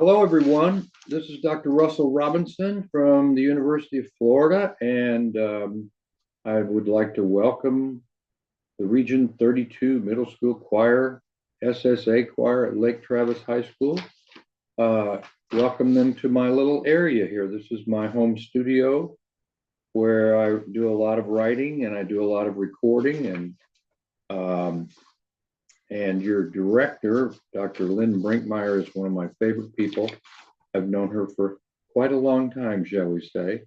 Hello, everyone. This is Dr. Russell Robinson from the University of Florida, and I would like to welcome the Region 32 Middle School Choir, SSA Choir at Lake Travis High School. Welcome them to my little area here. This is my home studio where I do a lot of writing and I do a lot of recording, and your director, Dr. Lynn Brinkmeyer, is one of my favorite people. I've known her for quite a long time, shall we say.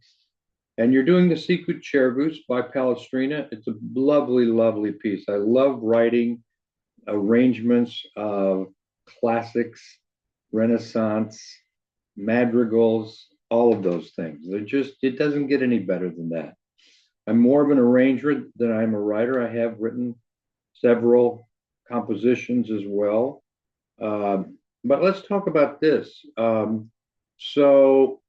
And you're doing the Sicut Cervus by Palestrina. It's a lovely, lovely piece. I love writing arrangements of classics, Renaissance, madrigals, all of those things. It doesn't get any better than that. I'm more of an arranger than I'm a writer. I have written several compositions as well. But let's talk about this. So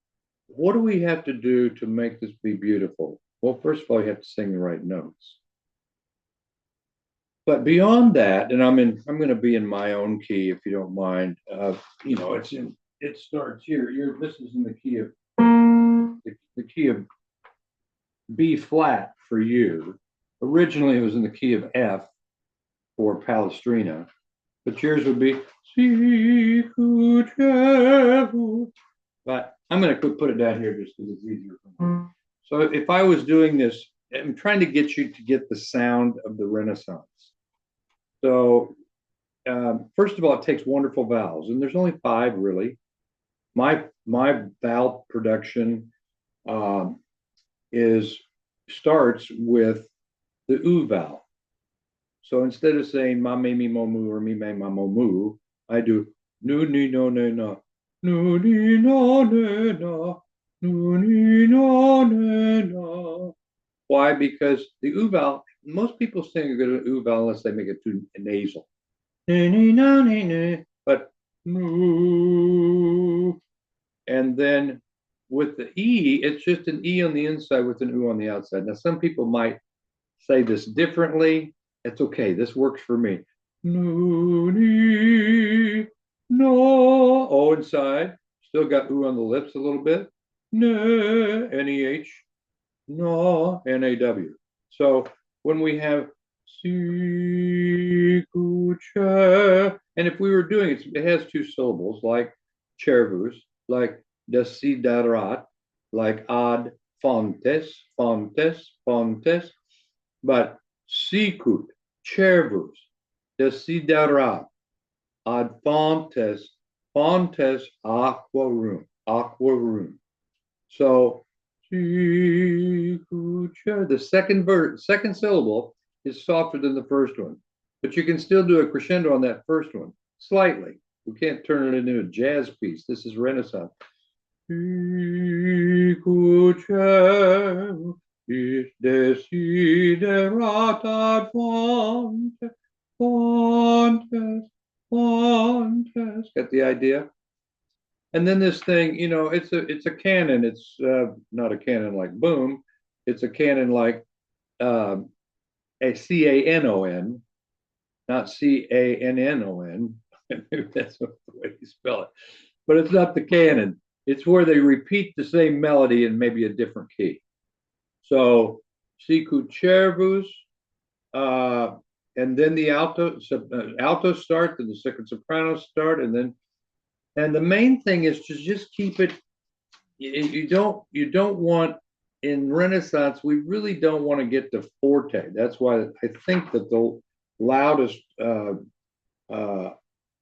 what do we have to do to make this be beautiful? Well, first of all, you have to sing the right notes. But beyond that, and I'm going to be in my own key, if you don't mind. It starts here. This is in the key of the key of B flat for you. Originally, it was in the key of F for Palestrina, but yours would be Sicut. But I'm going to put it down here just because it's easier for me. So if I was doing this, I'm trying to get you to get the sound of the Renaissance. So first of all, it takes wonderful vowels, and there's only 5 really. My vowel production starts with the U vowel. So instead of saying ma me mi mo mu or mi me ma mo mu, I do nu ni no ne no, nu ni no ne no, nu ni no ne no. Why? Because the U vowel, most people sing a good U vowel unless they make it too nasal. But mu. And then with the E, it's just an E on the inside with an U on the outside. Now, some people might say this differently. It's okay. This works for me. No, no. O inside. Still got U on the lips a little bit. No, N-E-H. No, N-A-W. So when we have Sicut, and if we were doing it, it has 2 syllables like Cervus, like desiderat, like ad fontes, fontes, fontes, but Sicut, Cervus, desiderat, ad fontes, fontes, aquarum, aquarum. So the second syllable is softer than the first one, but you can still do a crescendo on that first one slightly. We can't turn it into a jazz piece. This is Renaissance. Is desiderat ad fontes, fontes, fontes. Got the idea? And then this thing, it's a canon. It's not a canon like boom. It's a canon like a C-A-N-O-N, not C-A-N-N-O-N. Maybe that's the way you spell it. But it's not the canon. It's where they repeat the same melody in maybe a different key. So Sicut Cervus, and then the alto start, then the second soprano start, and the main thing is to just keep it. You don't want, in Renaissance, we really don't want to get to forte. That's why I think that the loudest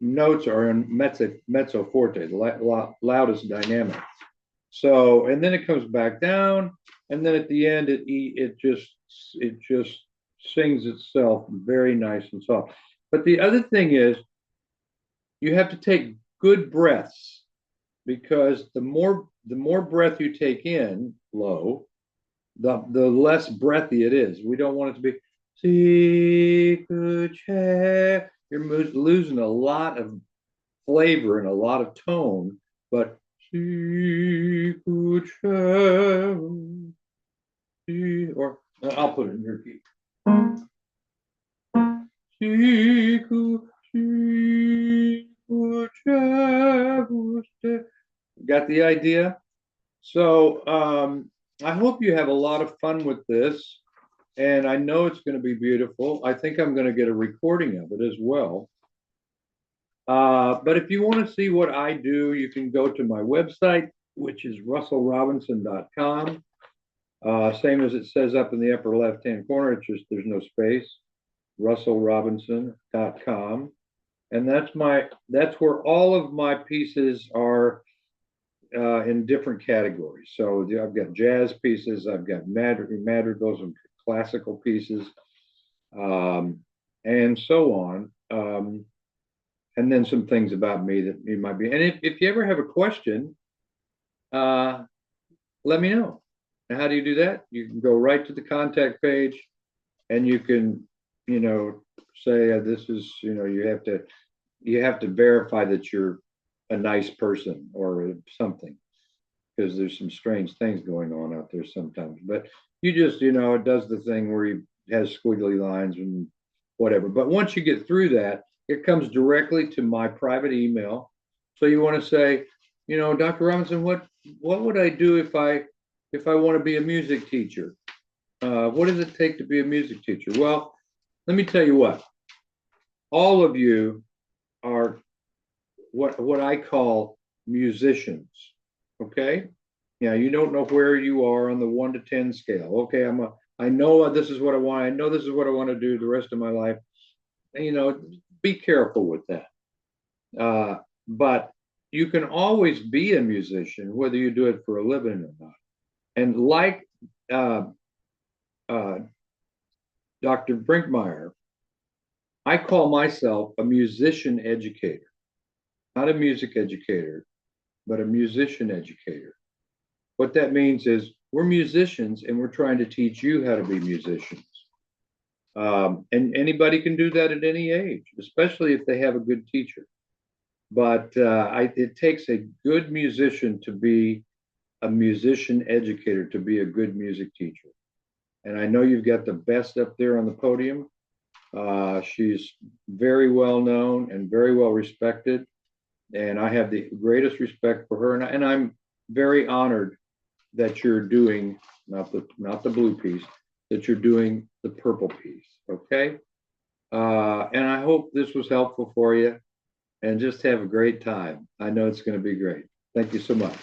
notes are in mezzo forte, the loudest dynamic. So, and then it comes back down, and then at the end it just sings itself very nice and soft. But the other thing is, you have to take good breaths, because the more breath you take in low, the less breathy it is. We don't want it to be Sicut. You're losing a lot of flavor and a lot of tone, but Sicut, or I'll put it in your key. Sicut, Sicut, Got the idea? So I hope you have a lot of fun with this. And I know it's going to be beautiful. I think I'm going to get a recording of it as well. But if you want to see what I do, you can go to my website, which is russellrobinson.com. Same as it says up in the upper left-hand corner, it's just there's no space, russellrobinson.com. And that's where all of my pieces are in different categories. So I've got jazz pieces, I've got madrigals and classical pieces, and so on. And then some things about me that you might be. And if you ever have a question, let me know. And how do you do that? You can go right to the contact page, and you can, say this is, you have to verify that you're a nice person or something, because there's some strange things going on out there sometimes. But you just, it does the thing where he has squiggly lines and whatever. But once you get through that, it comes directly to my private email. So you want to say, Dr. Robinson, what would I do if I want to be a music teacher? What does it take to be a music teacher? Well, let me tell you what. All of you are what I call musicians. Okay? Yeah, you don't know where you are on the 1 to 10 scale. Okay, I know this is what I want. I know this is what I want to do the rest of my life. Be careful with that. But you can always be a musician, whether you do it for a living or not. And like Dr. Brinkmeyer, I call myself a musician educator, not a music educator, but a musician educator. What that means is we're musicians and we're trying to teach you how to be musicians. And anybody can do that at any age, especially if they have a good teacher. But it takes a good musician to be a musician educator, to be a good music teacher. And I know you've got the best up there on the podium. She's very well known and very well respected. And I have the greatest respect for her. And I'm very honored that you're doing, not the blue piece, that you're doing the purple piece. Okay. And I hope this was helpful for you, and just have a great time. I know it's going to be great. Thank you so much.